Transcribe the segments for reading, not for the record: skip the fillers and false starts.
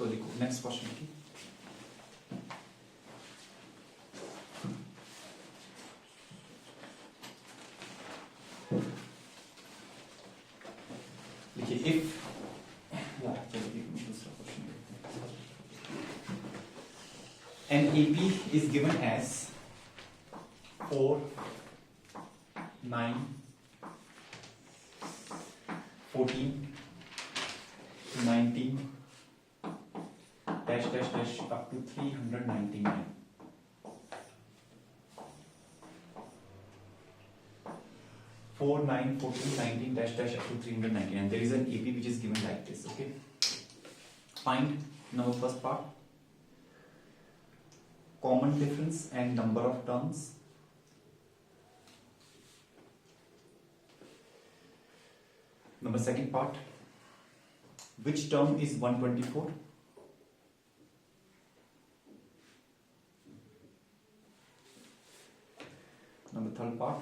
तो लिखो next question की लिखिए इफ दूसरा question an AP is given as 4 9 14 19 dash dash dash up to 399 4 9 14 19 dash dash up to 399 there is an AP which is given like this. Okay, find now first part common difference and number of terms. Number second part, which term is 124? Number third part,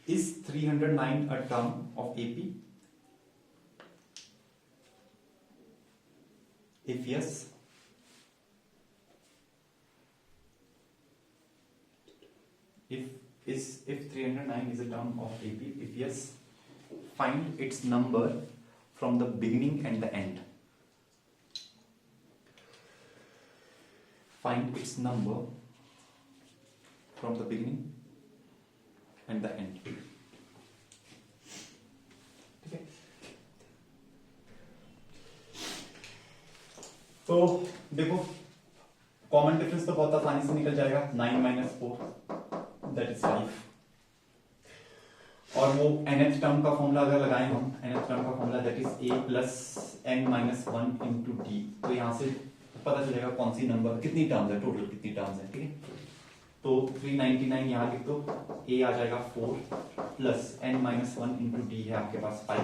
is 309 a term of AP? If yes, if 309 is a term of AP, if yes, find its number from the beginning and the end. Find its number from the beginning and the end. ठीक है, तो देखो common difference तो बहुत आसानी से निकल जाएगा 9 माइनस 4 दैट इज 5 और वो nth टर्म का फॉर्मूला अगर लगाएं हम nth टर्म का formula that is a plus n minus 1 into d तो यहां से पता चलेगा कौन सी नंबर कितनी टर्म्स है टोटल कितनी टर्म्स है. ठीक है, तो 399 यहां लिख दो a आ जाएगा 4 plus n minus 1 into D है आपके पास 5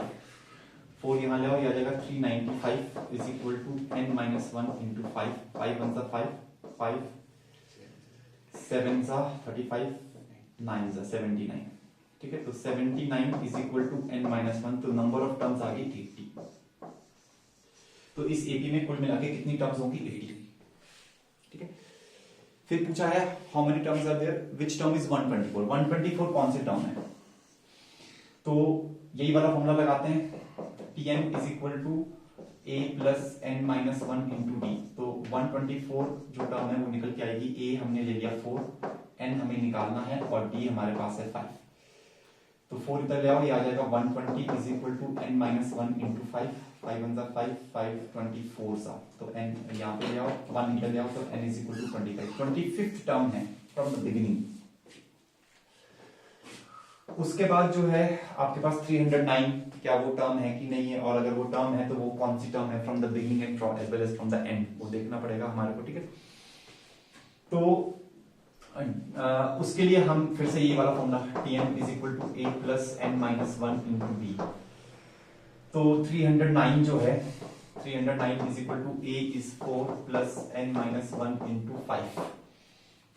4 यहां ले आओ ये आ जाएगा 395 is equal to n minus 1 into 5 5 one सा 5 5 7 सा 35 9 सा 79. ठीक है, तो 79 is equal to n minus 1 तो नंबर ऑफ टर्म्स आ गई 80. तो इस एपी में कुल मिला के कितनी टर्म्स होंगी 80. ठीक है, फिर पूछा है how many terms are there which term is 124. 124 कौन से टर्म है तो यही वाला फॉर्मूला लगाते हैं tn is equal to a plus n minus 1 into d. तो 124 जो टर्म है वो निकल के आएगी a हमने ले लिया 4 n हमें निकालना है और d हमारे पास है 5. तो 4 इधर ले आओ ये आ जाएगा 120 is equal to n minus 1 into 5 5 one सा 5 5 24 सा तो n यहाँ पे ले आओ 1 इधर ले आओ तो n is equal to 25. 25th term है फ्रॉम द बिगिनिंग. उसके बाद जो है आपके पास 309 क्या वो टर्म है कि नहीं है और अगर वो टर्म है तो वो कौन सी टर्म है from the beginning and from as well as from the end वो देखना पड़ेगा हमारे को. ठीक है, तो उसके लिए हम फिर से ये वाला formula tn is equal to a plus n minus 1 into b. तो 309 जो है 309 is equal to a is 4 plus n minus 1 into 5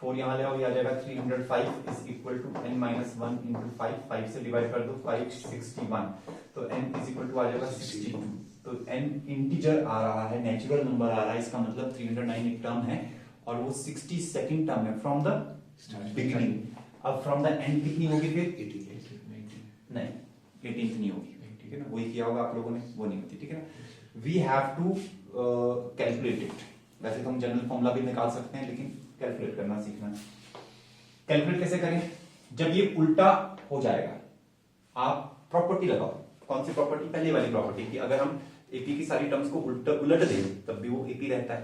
4 यहां ले आओ ये आ जाएगा 305 is equal to n minus 1 into 5 5 से डिवाइड कर दो 561 तो n इज इक्वल टू आ जाएगा 62. तो n इंटीजर आ रहा है नेचुरल नंबर आ रहा है इसका मतलब 309 एक टर्म है और वो 62nd टर्म है फ्रॉम द बिगिनिंग. अब फ्रॉम द एंड कितनी होगी फिर 18 नहीं 18th नहीं होगी. ठीक है ना, वही किया होगा आप लोगों ने वो नहीं होती. ठीक है ना, we have to calculate it. वैसे तो हम जनरल फॉर्मूला भी निकाल सकते हैं लेकिन कैलकुलेट करना सीखना है. कैलकुलेट कैसे करें जब ये उल्टा हो जाएगा आप प्रॉपर्टी लगाओ. कौन सी प्रॉपर्टी पहले वाली प्रॉपर्टी की अगर हम एपी की सारी टर्म्स को उलट दें तब भी वो एपी रहता है.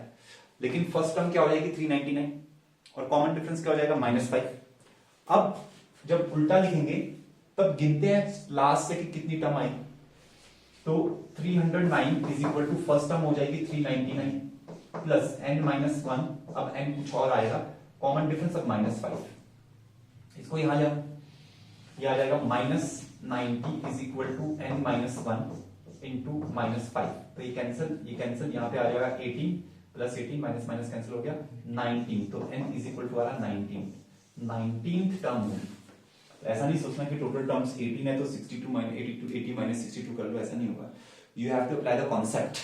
लेकिन फर्स्ट टर्म क्या हो जाएगी 399 और कॉमन डिफरेंस क्या हो जाएगा -5. अब जब उल्टा लिखेंगे तब गिनते हैं लास्ट से कि कितनी टर्म आई. तो 309 is equal to first term हो जाएगी 399 प्लस n माइनस 1. अब n कुछ और आएगा कॉमन डिफरेंस अब -5 इसको यहां ले आओ ये आ जाएगा -90 is equal to n minus 1 into -5. तो ये कैंसिल यहाँ पे आ जाएगा 18 प्लस 18 माइनस माइनस कैंसिल हो गया 19. तो n इज इक्वल टू आ रहा 19th टर्म है. ऐसा नहीं सोचना कि टोटल टर्म्स 18 है तो 62 माइनस 80 माइनस 62 कर लो, ऐसा नहीं होगा. You have to apply the concept.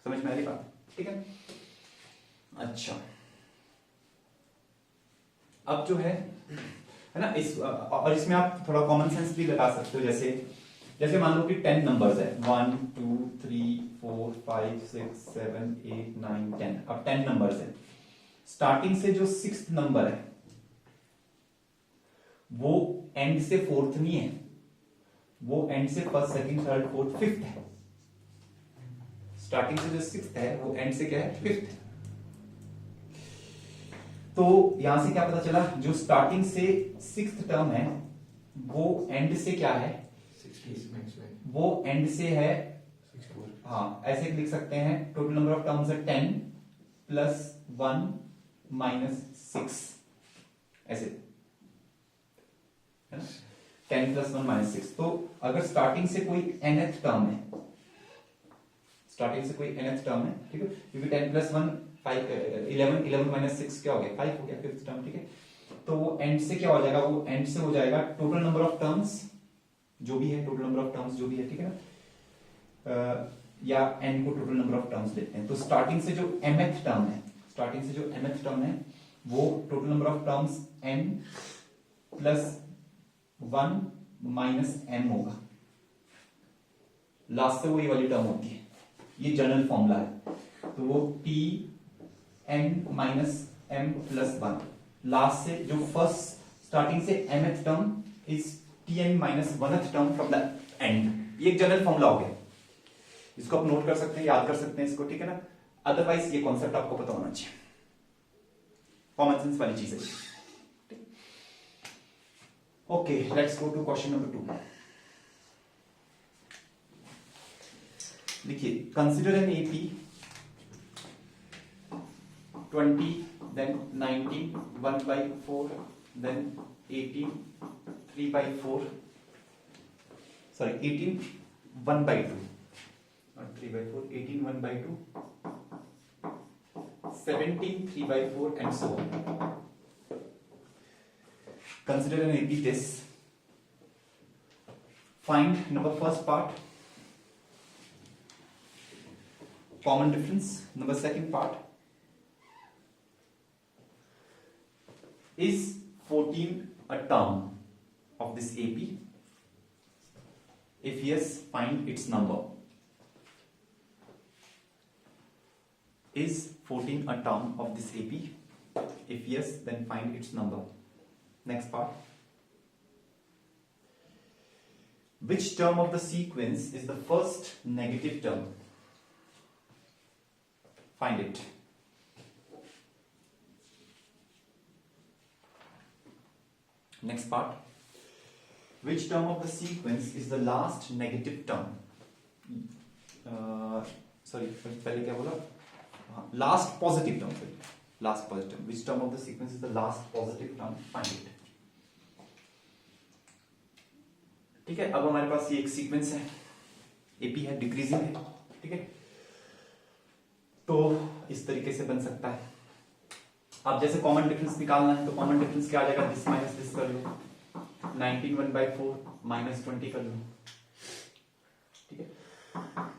समझ में आ रही बात? ठीक है। अच्छा, अब जो है ना इस और इसमें आप थोड़ा कॉमन सेंस भी लगा सकते हो। जैसे मान लो कि 10 नंबर्स है, 1 2 3 4 5 6 7 8 9 10। अब 10 नंबर्स है, स्टार्टिंग से जो 6th नंबर है वो एंड से 4th नहीं है, वो एंड से 1st 2nd 3rd 4th 5th है। स्टार्टिंग से जो 6th है वो एंड से क्या है, 5th है। तो यहां से क्या पता चला, जो स्टार्टिंग से 6th टर्म है वो एंड से क्या है, वो एंड से है, हाँ ऐसे लिख सकते हैं, टोटल नंबर ऑफ टर्म्स है 10 प्लस 1 माइनस 6, ऐसे है ना, 10 प्लस 1 माइनस 6। तो अगर स्टार्टिंग से कोई nth टर्म है, स्टार्टिंग से कोई nth टर्म है, ठीक है, क्योंकि 10 प्लस 1 11 माइनस 6 क्या हो गया, 5 हो गया, 5th टर्म, ठीक है। तो वो एंड से क्या हो जाएगा, वो एंड से हो जाएगा टोटल नंबर ऑफ टर्म्स जो भी है, टोटल नंबर ऑफ टर्म्स जो भी है, ठीक है ना, या n को टोटल नंबर ऑफ टर्म्स लेते हैं। तो स्टार्टिंग से जो mth टर्म है, स्टार्टिंग से जो mth टर्म है वो total number of terms n plus 1 minus m होगा, लास्ट से वो ये वाली टर्म होती है, ये जनरल फॉर्मूला है। तो वो t n minus m plus 1, last से जो फर्स्ट स्टार्टिंग से mth term is tn minus 1th term from the and. ये एक जनरल फॉर्मूला हो गया, इसको आप नोट कर सकते हैं, याद कर सकते हैं इसको, ठीक है ना। अदरवाइज ये कॉन्सेप्ट आपको पता होना चाहिए, कॉमन सेंस वाली चीज है। Okay, let's go to question number 2। देखिए, consider an AP 20 then 19 1/4 then 18 3/4, sorry 18 1/2, not 3/4, 18 1/2, 17 3/4 and so on. Consider an AP test. Find number first part, common difference. Number second part, is 14 a term of this AP? If yes, find its number. Is 14 a term of this AP? If yes, then find its number. Next part. Which term of the sequence is the first negative term? Find it. Next part. Which term of the sequence is the last negative term? Sorry, पहले क्या बोला? Last positive term. Last positive term. Which term of the sequence is the last positive term? Find it. ठीक है, अब हमारे पास ये एक sequence है, एपी है, डिक्रीजिंग है, ठीक है। तो इस तरीके से बन सकता है। अब जैसे कॉमन डिफरेंस निकालना है, तो कॉमन डिफरेंस क्या आ जाएगा, दिस माइनस दिस कर लो, 19 1/4 माइनस 20 कर लो, ठीक है।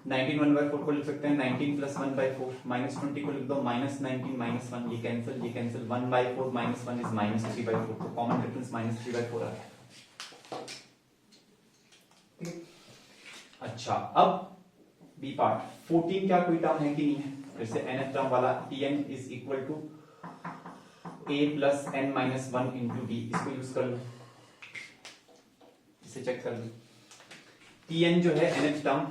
19 1/4 को लिख सकते हैं 19 प्लस 1/4, माइनस 20 को लिख दो माइनस 19 माइनस 1, ये कैंसिल 1/4 माइनस 1 इज माइनस 3/4, तो कॉमन डिफरेंस माइनस 3/4 आ गया, ठीक है। अच्छा, अब बी पार्ट, 14 क्या कोई टर्म है कि नहीं है, फिर से nth टर्म वाला tn is equal to a plus n minus 1 into d, इसको यूज कर लो, इसे चेक कर लो। tn जो है nth टर्म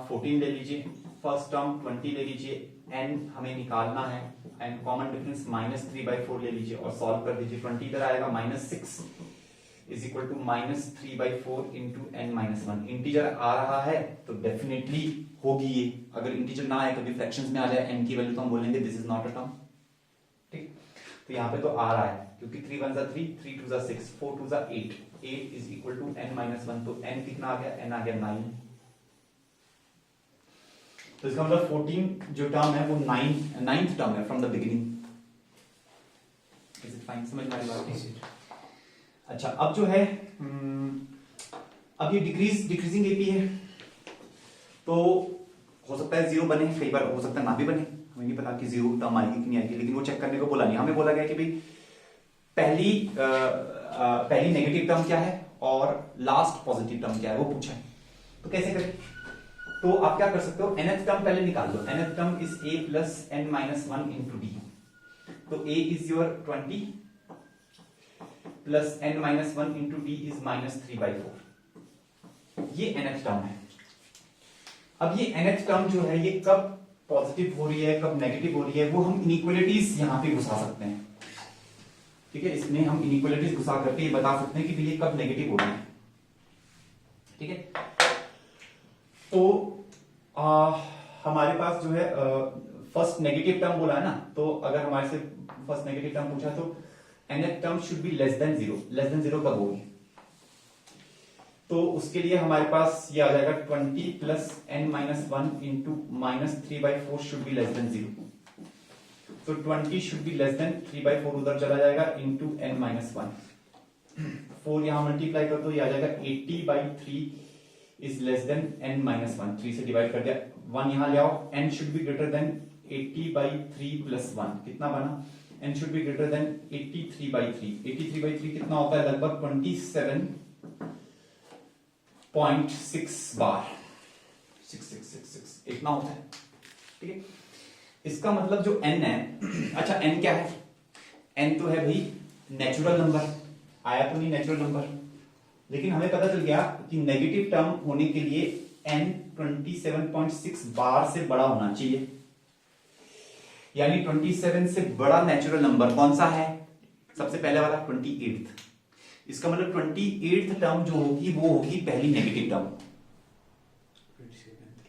14 ले लीजिए, फर्स्ट टर्म 20 ले लीजिए, n हमें निकालना है, n कॉमन डिफरेंस माइनस 3/4 ले लीजिए और सॉल्व कर दीजिए। 20 इधर आएगा, minus 6 is equal to minus 3/4 into n minus 1। Integer आ रहा है तो डेफिनेटली होगी ये, अगर इंटीजर ना आए, कभी फ्रैक्शंस में आ जाए n की वैल्यू, तो हम बोलेंगे this is not a term, ठीक। तो यहाँ पे तो आ रहा है, क्योंकि 3 1 जा 3, 3 2 जा 6, 4 2 जा 8, 8 is equal to n minus 1, तो n कितना आ गया, n आ गया 9। तो इसका मतलब 14 जो टर्म है वो 9th टर्म है from the beginning. Is it fine, समझ में आ रही बात? अच्छा, अब जो है अब ये डिक्रीजिंग एपी है, तो हो सकता है 0 बने, कई बार हो सकता है ना भी बने, हमें नहीं पता कि 0 टर्म आएगी कि नहीं आएगी, लेकिन वो चेक करने को बोला नहीं, हमें बोला गया कि भाई पहली नेगेटिव टर्म क्या है और लास्ट पॉजिटिव टर्म क्या है वो पूछा है। तो कैसे करें, तो आप क्या कर सकते हो, nth टर्म पहले निकाल लो, nth term is a plus n minus 1 into d, तो a is your 20 plus n minus 1 into D is minus 3/4, ये nth टर्म है। अब ये nth टर्म जो है ये कब पॉजिटिव हो रही है कब नेगेटिव हो रही है वो हम इनइक्वालिटीज यहां पे घुसा सकते हैं, ठीक है, इसमें हम इनइक्वालिटीज घुसा करके ये बता सकते हैं कि ये कब नेगेटिव हो रही है, ठीक है। तो हमारे पास जो है फर्स्ट नेगेटिव टर्म बोला है ना, तो अगर हमारे से फर्स्ट नेगेटिव टर्म पूछा तो nth term should be less than 0, less than 0 कब होगी, तो उसके लिए हमारे पास ये आ जाएगा 20 plus n minus 1 into minus 3/4 should be less than 0, तो 20 शुड बी लेस देन 3/4 उधर चला जाएगा इंटू n माइनस 1, 4 यहां मल्टीप्लाई कर दो, ये आ जाएगा 80/3 is less than n minus 1, 3 से डिवाइड कर दिया, 1 यहां ले आओ, n should be greater than 80/3 plus 1, कितना बना, n should be greater than 83/3, 83/3 कितना होता है, लगभग 27.6 बार, 6666 इतना होता है, ठीक है। इसका मतलब जो n है, अच्छा n क्या है, n तो है भाई नेचुरल नंबर, आया तो नहीं नेचुरल नंबर, लेकिन हमें पता चल गया कि नेगेटिव टर्म होने के लिए n 27.6 बार से बड़ा होना चाहिए, यानी 27 से बड़ा नेचुरल नंबर कौन सा है, सबसे पहले वाला 28th, इसका मतलब 28th टर्म जो होगी वो होगी पहली नेगेटिव टर्म,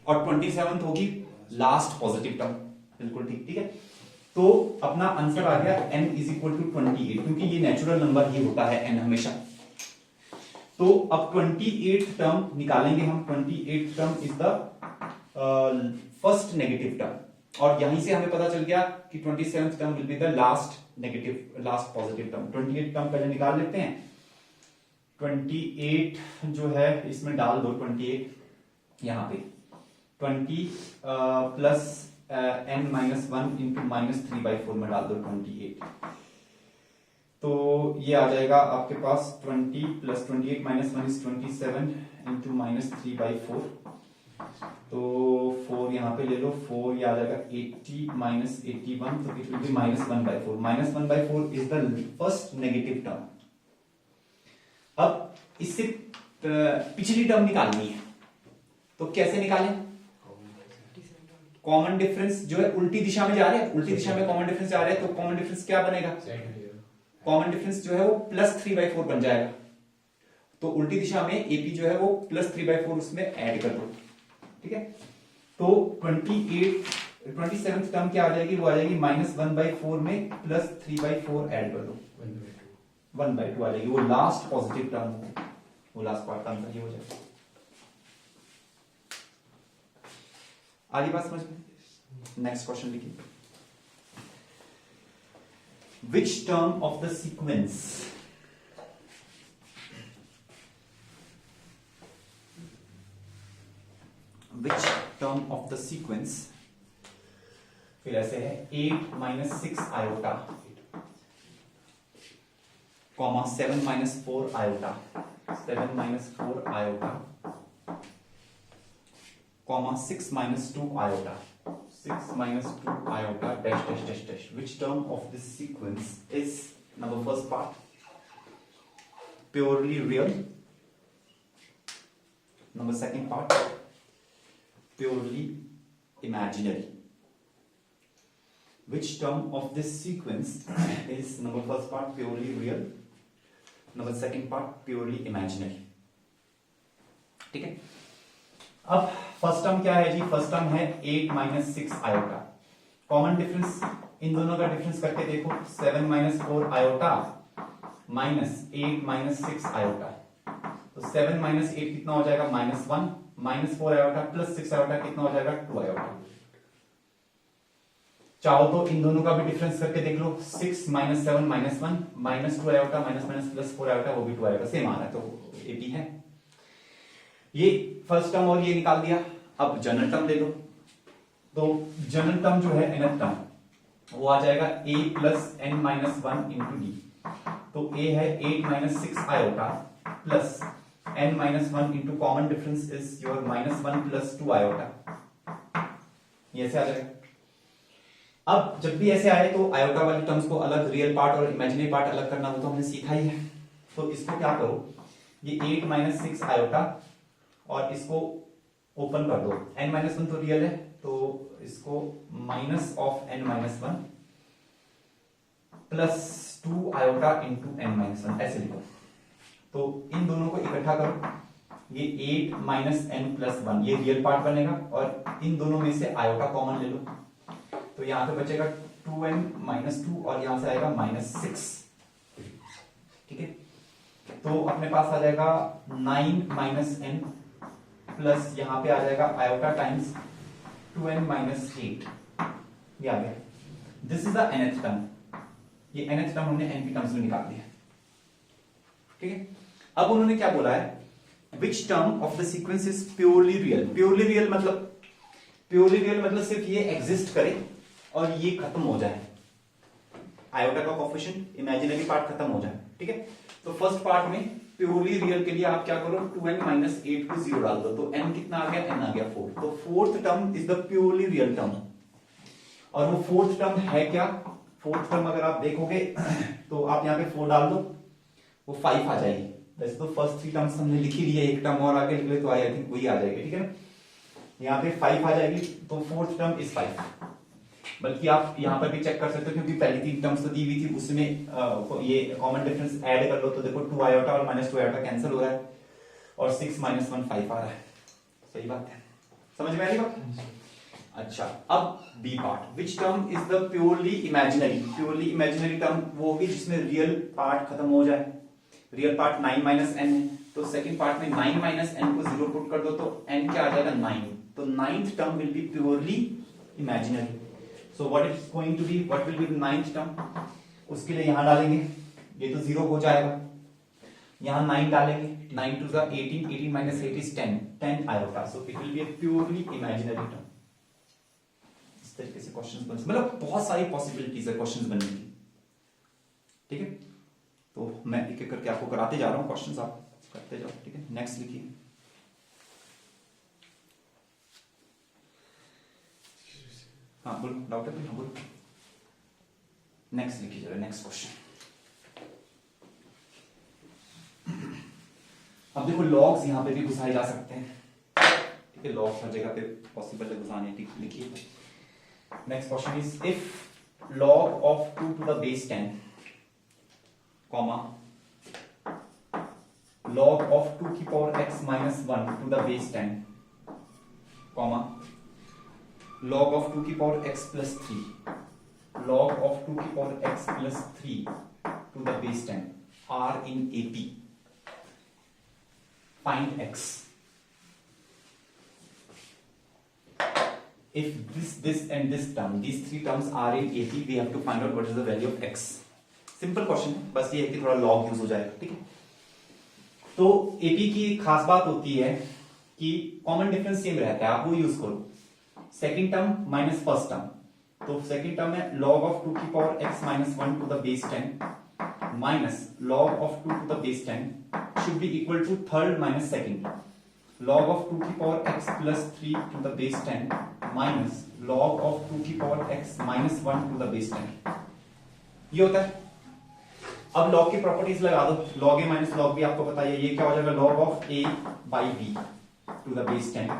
और 27th होगी लास्ट पॉजिटिव टर्म, बिल्कुल ठीक, ठीक है। तो अपना आंसर आ गया n इज इक्वल टू 28, क्योंकि ये नेचुरल नंबर ही होता है n हमेशा। तो अब 28th टर्म निकालेंगे हम, 28th term is the first negative term, और यहीं से हमें पता चल गया कि 27th term will be the last negative, last positive term. 28 term पहले निकाल लेते हैं, 28 जो है इसमें डाल दो 28 यहां पे, 20 plus n minus 1 into minus 3/4 में डाल दो 28, तो ये आ जाएगा आपके पास 20 plus 28 minus 1 is 27 into minus 3/4, तो 4 यहां पे ले लो, 4 ये आ जाएगा 80 माइनस 81, तो it will be minus 1/4, minus 1/4 is the first negative term. अब इससे पिछली टर्म निकालनी है, तो कैसे निकालें, कॉमन डिफरेंस जो है उल्टी दिशा में जा रहे हैं, उल्टी दिशा में कॉमन डिफरेंस जा रहे हैं, तो कॉमन डिफरेंस क्या बनेगा, कॉमन डिफरेंस जो है वो प्लस 3/4 बन जाएगा, तो उल्टी दिशा में एपी जो है वो प्लस 3/4 उसमें ऐड कर दो, ठीक है। तो 27th टर्म क्या आ जाएगी, वो आ जाएगी माइनस 1/4 में प्लस 3/4 ऐड कर दो, 1/2 आ जाएगी, वो लास्ट पॉजिटिव टर्म होगा, वो लास्ट पार्ट का आंसर ये हो जाएगा। आगे बात समझ में, नेक्स्ट क्वेश्चन लिखिए, which term of the sequence फिर ऐसे है 8 minus 6 iota, comma 7 minus 4 iota, 7 minus 4 iota, comma 6 minus 2 iota, 6 minus 2 iota dash dash dash dash. Which term of this sequence is, number first part, purely real, number second part, purely imaginary. Which term of this sequence is, number first part, purely real, number second part, purely imaginary. ठीक है। अब first term क्या है जी, first term है 8 minus 6 iota, common difference in दोनों का difference करके देखो, 7 minus 4 iota minus 8 minus 6 iota, तो 7 माइनस 8 कितना हो जाएगा, minus 1, minus 4 iota plus 6 iota कितना हो जाएगा, 2 आयोटा। चाहो तो इन दोनों का भी डिफरेंस करके देख लो, 6 minus 7 minus 1 minus 2 iota minus minus plus 4 iota, वो भी 2 आयोटा, सेम आ रहा है, तो एपी है। ये फर्स्ट टर्म और ये निकाल दिया। अब जनरल टर्म ले लो, तो जनरल टर्म जो है nth टर्म वो आ जाएगा a plus n minus 1 into d. तो a है 8 minus 6 iota plus n minus 1 into common difference is your minus 1 plus 2 iota, ये ऐसे आ जाएगा। अब जब भी ऐसे आए तो आयोटा वाले टर्म्स को अलग, रियल पार्ट और इमेजिनरी पार्ट अलग करना वो तो हमने सीखा ही है। तो इसको क्या करो, ये 8 माइनस 6 आयोटा और इसको ओपन कर दो, n माइनस 1 तो रियल है तो इसको minus of n minus 1 plus 2 iota into n minus 1 ऐसे लिखो। तो इन दोनों को इकट्ठा करो, ये 8 माइनस n प्लस 1 ये रियल पार्ट बनेगा और इन दोनों में से आयोटा कॉमन ले लो, तो यहां पे बचेगा 2n माइनस 2 और यहां से आएगा माइनस 6, ठीक है। तो अपने पास आ जाएगा 9 माइनस n प्लस यहां पे आ जाएगा आयोटा टाइम्स 2n माइनस 8, ये आ गया। This is the nth term, ये nth टर्म हमने n की टर्म्स में निकाल दिया, ठीक है। अब उन्होंने क्या बोला है, which term of the sequence is purely real. Purely real मतलब सिर्फ ये एग्जिस्ट करे और ये खत्म हो जाए, आयोटा का कोफिशिएंट इमेजिनरी पार्ट खत्म हो जाए, ठीक है। तो फर्स्ट पार्ट में प्योरली रियल के लिए आप क्या करो, 2n माइनस 8 को 0 डाल दो, तो n कितना आ गया, n आ गया 4। तो fourth term is the purely real term, और वो फोर्थ टर्म है क्या, फोर्थ टर्म अगर आप देखोगे तो आप यहाँ पे 4 डाल दो, वो 5 आ जाएगी। वैसे तो फर्स्ट 3 टर्म्स हमने लिखी ली है, एक टर्म और आगे लिख ले तो आई थिंक वही आ जाएगी, ठीक है ना। यहाँ पे 5 आ जाएगी, तो फोर्थ टर्म इज 5। बल्कि आप यहाँ पर भी चेक कर सकते हो क्योंकि पहली 3 टर्म्स तो दी हुई थी, उसमें ये कॉमन डिफरेंस ऐड कर लो तो देखो 2 आयोटा और माइनस 2 आयोटा कैंसिल हो रहा है और 6 माइनस 1 5 आ रहा है। सही बात है, समझ में आ रही बात। अच्छा, अब B part, which term is the purely imaginary. Purely imaginary term वो होगी जिसमें रियल पार्ट खत्म हो जाए। रियल पार्ट 9 माइनस n है, तो सेकंड पार्ट में 9 माइनस n को 0 पुट कर दो तो n क्या आ जाएगा 9। तो 9th term will be purely imaginary. So what is going to be, what will be the 9th term? उसके लिए यहां डालेंगे, ये तो 0 हो जाएगा, यहां 9 डालेंगे, 9 to the 18, 18 minus 8 is 10, 10 iota, so it will be a purely imaginary term। इस तरीके से क्वेश्चंस बन, मतलब बहुत सारी पॉसिबिलिटीज है क्वेश्चंस बनने की, ठीक है। तो मैं एक एक करके आपको कराते जा रहा हूँ क्वेश्चंस, आप करते जाओ, ठीक है। नेक्स्ट लिखिए। हाँ बोलो, डाउट है, हाँ बोलो। नेक्स्ट लिखिए जरा, नेक्स्ट क्वेश्चन। अब देखो लॉग्स यहाँ पे भी घुसाए जा सकते हैं, ठीक है। लॉग्स हर जगह पे पॉसिबल है घुसाने, ठीक, लिखिए। Next question is if log of 2 to the base 10 comma log of 2 की power x minus 1 to the base 10 comma log of 2 की power x plus 3 log of 2 की power x plus 3 to the base 10 are in AP, find x। If this and this term, these 3 terms are in AP, we have to find out what is the value of x। Simple question है, बस ये है कि थोड़ा log use हो जाएगा, ठीक है। तो AP की खास बात होती है कि कॉमन डिफरेंस सेम रहता है, आप वो यूज करो। Second term minus first term, तो सेकंड टर्म है log of 2 की power x minus 1 to the base 10 minus log of 2 to the base 10 should be equal to third minus second log of 2 की power x plus 3 to the base 10 minus log of 2 की power x minus 1 to the base 10, ये होता है। अब log की properties लगा दो, log a minus log b आपको पता है, ये क्या हो जाएगा log of a by b to the base 10।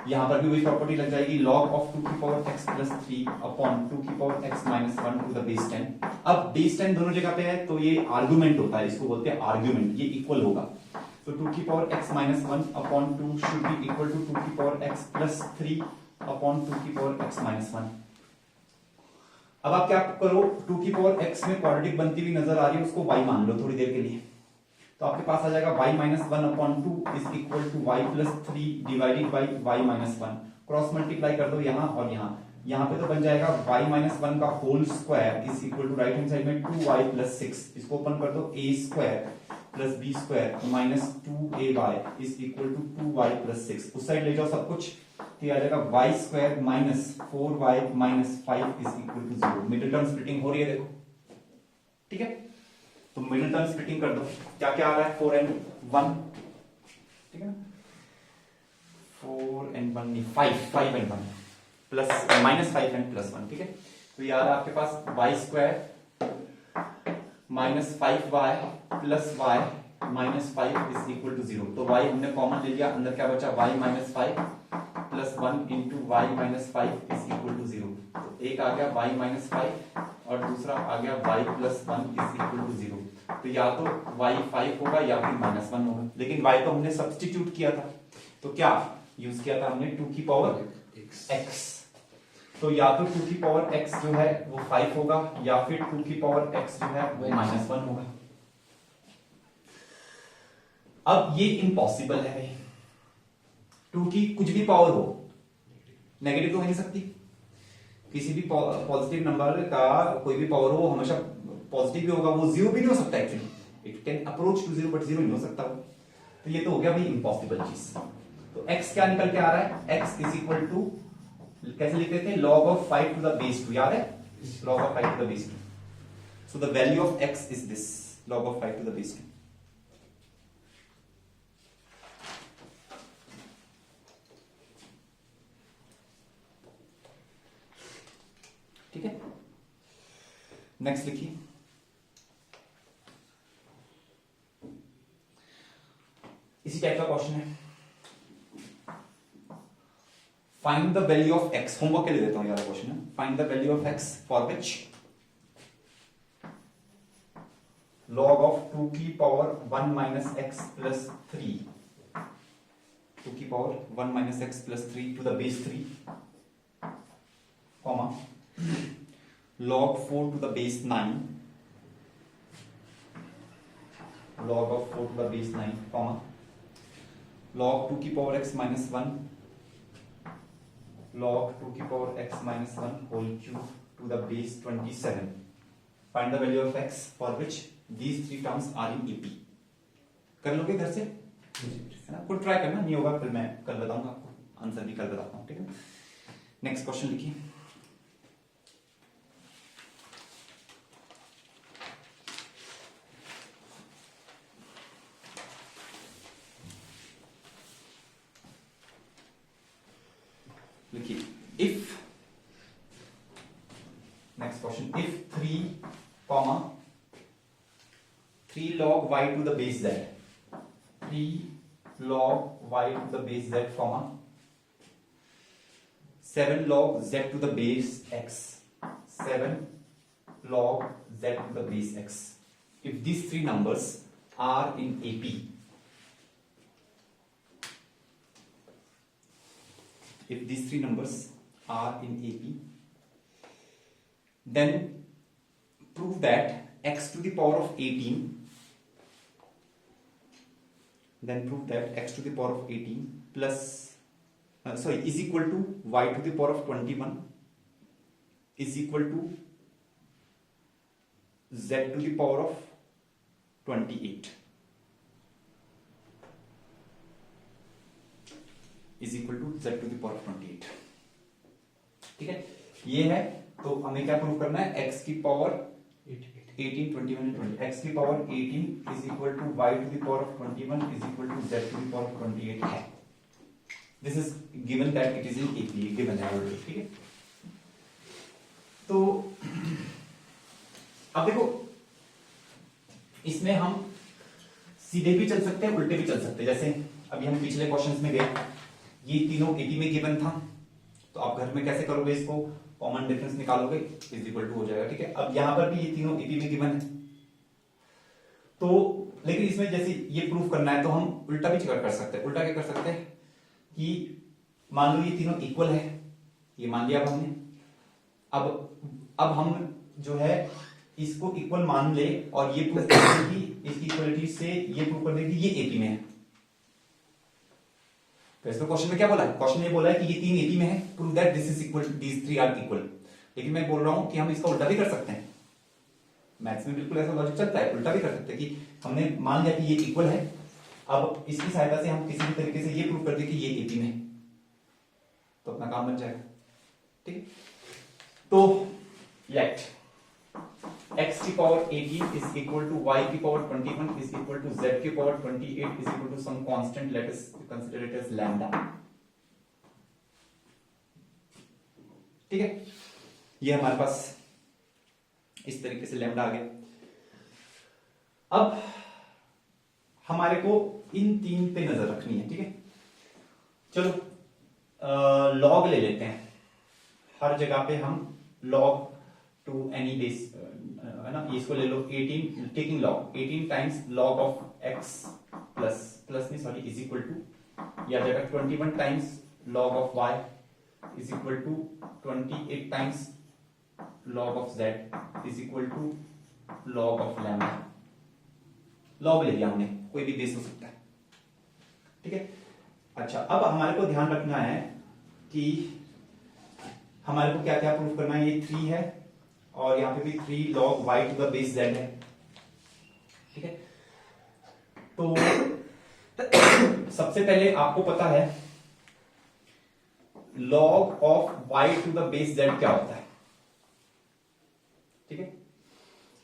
यहां पर भी वही प्रॉपर्टी लग जाएगी, log of 2 की पावर x plus 3 upon 2 की power x minus 1 to the base 10। अब base 10 दोनों जगह पे है तो ये आर्गुमेंट होता है, इसको बोलते हैं आर्गुमेंट, ये इक्वल होगा। तो 2 की power x minus 1 upon 2 should be equal to 2 की पावर x plus 3 upon 2 की पावर x minus 1। अब आप क्या करो, 2 की पावर x में क्वाड्रेटिक बनती हुई नजर आ रही है, उसको y मान लो थोड़ी देर के लिए, तो आपके पास आ जाएगा y minus 1 upon 2 is equal to y plus 3 divided by y minus 1। Cross multiply कर दो यहाँ और यहाँ पे तो बन जाएगा y minus 1 का whole square is equal to right hand side में 2y plus 6, इसको ओपन कर दो, a square plus b square minus 2ay is equal to 2y plus 6। उस साइड ले जाओ सब कुछ, तो ये आ जाएगा y square minus 4y minus 5 is equal to 0। Middle term splitting हो रही है देखो, ठीक है। तो मिडिल टर्म स्प्लिटिंग कर दो, क्या क्या आ रहा है 4n1, ठीक है ना, 4n1 नहीं 5n1 plus minus 5n plus 1, ठीक है। तो ये आ रहा है आपके पास Y square minus 5y plus y minus 5 is equal to 0। तो y हमने कॉमन ले लिया, अंदर क्या बचा y minus 5 plus 1 into y minus 5 is equal to 0। तो एक आ गया y माइनस 5 और दूसरा आ गया y plus 1 is equal to 0। तो या तो y 5 होगा या फिर माइनस 1 होगा, लेकिन y को हमने सब्स्टिट्यूट किया था, तो क्या यूज किया था हमने 2 की पावर x। तो या तो 2 की पावर x जो है वो 5 होगा या फिर 2 की पावर x जो है वो माइनस 1 होगा। अब ये इम्पॉसिबल है भाई, 2 की कुछ भी पावर हो, नेगेटिव तो हो नहीं सकती। किसी भी पॉजिटिव नंबर का कोई भी पावर हो हमेशा पॉजिटिव भी होगा, वो जीरो भी नहीं हो सकता actually, it can approach to zero but zero नहीं हो सकता। तो ये तो हो गया भाई इम्पॉसिबल चीज। तो x क्या निकल के आ रहा है, x इज इक्वल टू कैसे लिखते थे, log of 5 to the base 2, याद है, log of 5 to the base 2। so the value of x is this, log of 5 to the base 2। ठीक है, नेक्स्ट लिखिए। इसी टाइप का क्वेश्चन है, find the value of x, homework के लिए देता हूं यार क्वेश्चन है, find the value of x for which log of 2 की पावर 1 माइनस x प्लस 3, 2 की power 1 minus x plus 3 to the base 3, comma log 4 to the base 9, log of 4 to the base 9, comma log 2 की power x minus 1, log 2 की power x minus 1 whole cube to the base 27. Find the value of x for which these three terms are in AP. कर लोगे घर से, है ना, खुद try करना, नहीं होगा फिर मैं कल बताऊंगा आपको, आंसर भी कल बताता हूँ, ठीक है। नेक्स्ट क्वेश्चन लिखिए। लिखिए, if next question, if 3 comma 3 log y to the base z, 3 log y to the base z comma 7 log z to the base x, 7 log z to the base x, if these three numbers are in AP, if these three numbers are in AP, then prove that x to the power of 18, then prove that x to the power of 18 plus is equal to y to the power of 21 is equal to z to the power of 28 is equal to z to the power of 28। ठीक है, ये है। तो हमें क्या prove करना है, x की पावर 18, 21 20, x की power 18 is equal to y to the power of 21 is equal to z to the power of 28 है। This is given that it is in AP, given है already, ठीक है। तो अब देखो, इसमें हम सीधे भी चल सकते हैं, उल्टे भी चल सकते हैं। जैसे अभी हम पिछले क्वेश्चंस में गए, ये तीनों AP में गिवन था, तो आप घर में कैसे करोगे, इसको कॉमन डिफरेंस निकालोगे, इज इक्वल टू हो जाएगा, ठीक है। अब यहां पर भी ये तीनों AP में गिवन है, तो लेकिन इसमें जैसे ये प्रूफ करना है तो हम उल्टा भी कर सकते हैं। उल्टा क्या कर सकते हैं कि मान लो ये तीनों इक्वल है, ये मान लिया अब हमने, अब हम जो है इसको इक्वल मान ले और ये प्रूफ कर दे कि इसकी इक्वलिटी से ये प्रूफ कर दे कि ये AP में है। तो इसमें क्वेश्चन में क्या बोला है, क्वेश्चन में बोला है कि ये तीन AP में है, prove that this is equal, these three are equal. लेकिन मैं बोल रहा हूं कि हम इसका उल्टा भी कर सकते हैं, मैथ्स में बिल्कुल ऐसा लॉजिक चलता है, उल्टा भी कर सकते हैं कि हमने मान लिया कि ये इक्वल है, अब इसकी सहायता से हम किसी भी तरीके से ये प्रूव कर दे कि ये AP में है। तो अपना काम बन जाएगा। ठीक है, तो लेट x की power 18 is equal to y की power 21 is equal to z की power 28 is equal to some constant, let us consider it as lambda. ठीक है, ये हमारे पास इस तरीके से लैम्डा आ गया। अब हमारे को इन तीन पे नजर रखनी है। ठीक है, चलो लॉग ले लेते हैं। हर जगह पे हम लॉग टू एनी बेस है ना, इसको ले लो 18, taking log 18 times log of x plus नहीं सॉरी इज इक्वल टू या जाएगा 21 times log of y is equal to 28 times log of z is equal to log of lambda. Log ले लिया हमने, कोई भी बेस हो सकता है। ठीक है, अच्छा अब हमारे को ध्यान रखना है कि हमारे को क्या क्या प्रूफ करना है। ये 3 है और यहां पे भी 3 log y to the base z है। ठीक है, तो सबसे पहले आपको पता है log of y to the base z क्या होता है। ठीक है,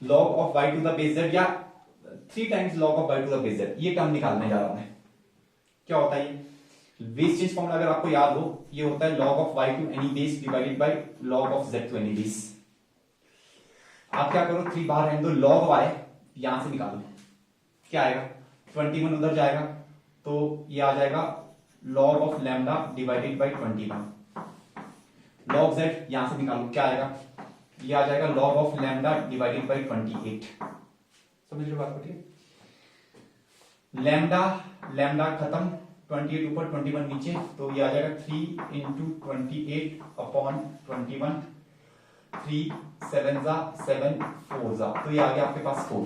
log of y to the base z या 3 times log of y to the base z, ये टर्म निकालने जा रहा हूं मैं। क्या होता है ये बेस चेंज फॉर्मूला, अगर आपको याद हो, ये होता है log of y to any base divided by log of z to any base. आप क्या करो, 3 बाहर रहने दो, log y यहां से निकालो, क्या आएगा 21 उधर जाएगा तो ये आ जाएगा log of lambda divided by 21। log z यहां से निकालो, क्या आएगा, ये आ जाएगा log of lambda divided by 28। समझ लो बात को। ठीक है, लैम्डा खत्म, 28 ऊपर 21 नीचे, तो ये आ जाएगा 3 इंटू 28 अपॉन 21, 3 7 जा 7 4 जा, तो ये आ गया आपके पास 4।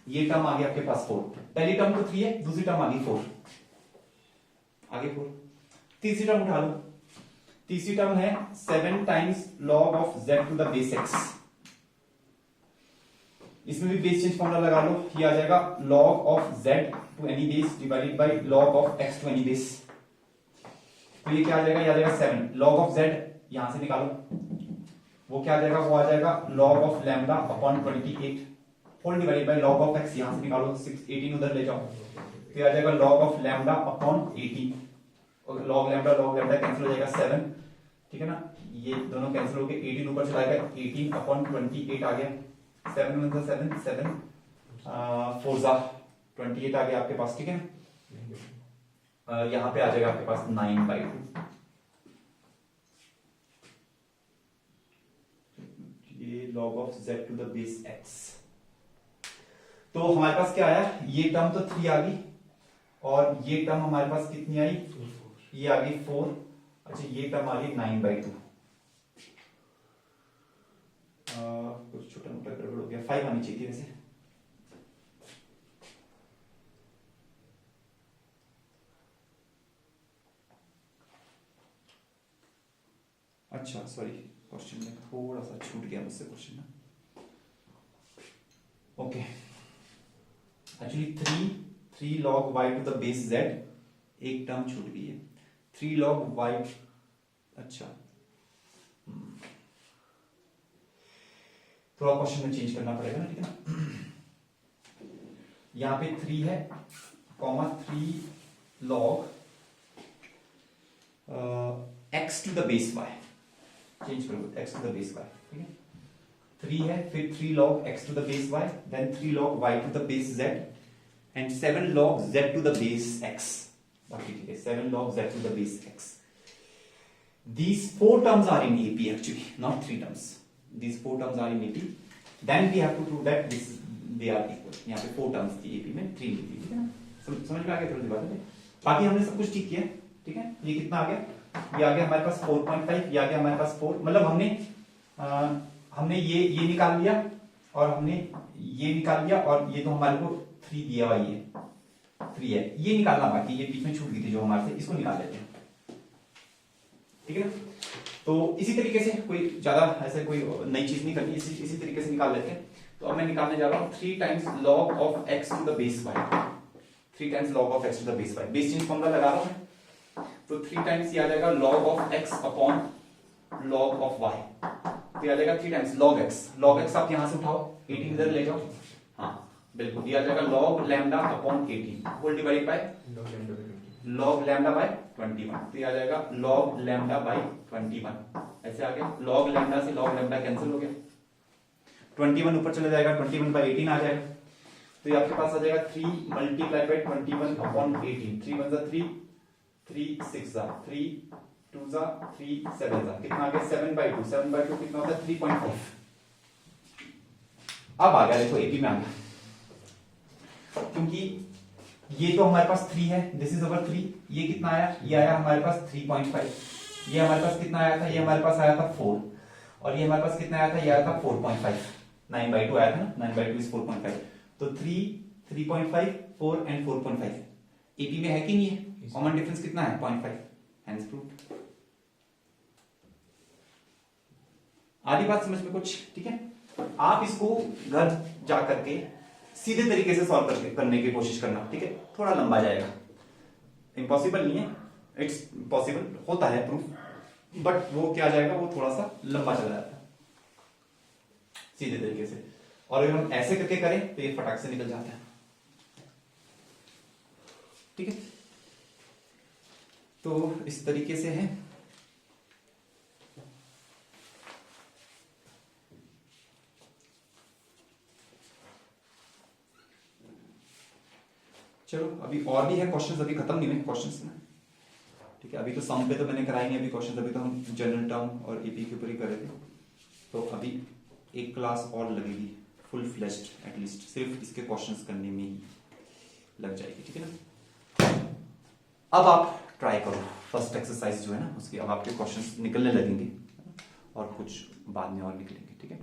ये टर्म आ गया आपके पास 4। पहली टर्म तो 3 है, दूसरी टर्म आ गई 4, आगे 4। तीसरी टर्म उठा लो, तीसरी टर्म है 7 times log of z to the base x। इसमें भी बेस चेंज फॉर्मूला लगा लो, ये आ जाएगा log of z to any base divided by log of x to any base. तो ये क्या आ जाएगा, ये आ जाएगा 7 log ऑफ z यहां से निकालो, वो क्या आ जाएगा, वो आ जाएगा log of lambda upon 28 whole divided by log of x, यहां से निकालो 18 उधर ले जाओ, तो ये आ जाएगा log ऑफ लैम्डा अपॉन 18 और log लैम्डा कैंसिल हो जाएगा 7। ठीक है ना, ये दोनों कैंसिल हो गए, 18 ऊपर चला गया, 18 अपॉन 28 आ गया, 7 1 7 7 4 जा 28 आ गया आपके पास। ठीक है ना, यहां पे आ जाएगा आपके पास 9/2। ये log of z to the base x। तो हमारे पास क्या आया, ये टर्म तो 3 आ गई और ये टर्म हमारे पास कितनी आई, ये आ गई 4। अच्छा ये टर्म आ गई 9/2। कुछ छोटा मोटा गड़बड़ हो गया, 5 आनी चाहिए थी वैसे। अच्छा सॉरी, क्वेश्चन में थोड़ा सा छूट गया मुझसे क्वेश्चन ना। Okay, actually 3 log y to the base z, एक टर्म छूट गई है 3 log y। अच्छा थोड़ा क्वेश्चन में चेंज करना पड़ेगा ना। ठीक है ना, यहां पे 3 है comma 3 log x to the base y, change करो x to the base y। ठीक है, 3 है, फिर 3 log x to the base y, then 3 log y to the base z and 7 log z to the base x। बाकी ठीक है, 7 log z to the base x. These 4 terms are in AP actually, not 3 terms. These 4 terms are in AP. Then we have to prove that they are equal. यहाँ पे 4 terms थी AP में, 3 नहीं थी। ठीक है ना, समझ में आ गया थोड़ी सी बात है। बाकी हमने सब कुछ ठीक किया। ठीक है, ये कितना आ गया, ये आ गया हमारे पास 4.5, ये आ गया हमारे पास 4। मतलब हमने ये निकाल लिया और हमने ये निकाल लिया और ये तो हमारे को 3 दिया हुआ, ये 3 है, ये निकालना बाकी, ये बीच में छूट गई थी जो हमारे से, इसको निकाल लेते हैं। ठीक है ना, तो इसी तरीके से कोई ज्यादा ऐसे कोई नई चीज नहीं करनी, इसी तरीके से निकाल लेते हैं। तो अब मैं निकालने जा रहा हूं 3 times log of x to the base y, 3 times log of x to the base y। Base change formula लगा रहा हूं मैं, तो 3 टाइम्स ये आ जाएगा log of x upon log of y, तो ये आ जाएगा 3 times log x। log x आप यहां से उठाओ, 18 इधर ले जाओ, हाँ बिल्कुल, ये आ जाएगा log lambda upon 18 whole divide by log lambda by 21, तो ये आ जाएगा log लैम्डा बाय 21, ऐसे आ गया। log लैम्डा से log लैम्डा कैंसिल हो गया, 21 ऊपर चले जाएगा, 21 बाय 18 आ जाएगा, तो ये आपके पास आ जाएगा 3 मल्टीप्लाई बाय 21 अपॉन 18, 3 1 जा 3, 3 6 जा 3, 2 जा 3, 7 जा, कितना आ गया 7 बाय 2, 7 बाय 2 कितना होता है 3.5। अब आ गया, देखो एपी में आ गया, क्योंकि ये तो हमारे पास 3 है, दिस इज ओवर 3, ये कितना आया, ये आया हमारे पास 3.5, ये हमारे पास कितना आया था, ये हमारे पास आया था 4, और ये हमारे पास कितना आया था, ये आया था 4.5, 9 बाय 2 आया था ना, 9 बाय 2 इज 4.5, तो 3, 3.5, 4 एंड 4.5 एपी में है कि नहीं है, कॉमन डिफरेंस कितना है 0.5, हेंस प्रूव्ड। आधी बात समझ में कुछ, ठीक है। आप इसको घर जा करके सीधे तरीके से सॉल्व करने की कोशिश करना, ठीक है, थोड़ा लंबा जाएगा, इम्पॉसिबल नहीं है, इट्स पॉसिबल, होता है प्रूफ, बट वो क्या जाएगा, वो थोड़ा सा लंबा चला जाता है सीधे तरीके से, और अगर हम ऐसे करके करें तो ये फटाक से निकल जाता है, ठीक है। तो इस तरीके से है। चलो अभी और भी है क्वेश्चंस, अभी खत्म नहीं हुए क्वेश्चंस ना, ठीक है। अभी तो सम पे तो मैंने कराई नहीं अभी क्वेश्चंस, अभी तो हम जनरल टर्म और एपी के ऊपर ही कर रहे थे, तो अभी एक क्लास और लगेगी फुल फ्लेश्ड, एटलीस्ट सिर्फ इसके क्वेश्चंस करने में ही लग जाएगी, ठीक है ना। अब आप ट्राई करो फर्स्ट एक्सरसाइज जो है ना उसकी, अब आपके क्वेश्चंस निकलने लगेंगे और कुछ बाद में और निकलेंगे, ठीक है।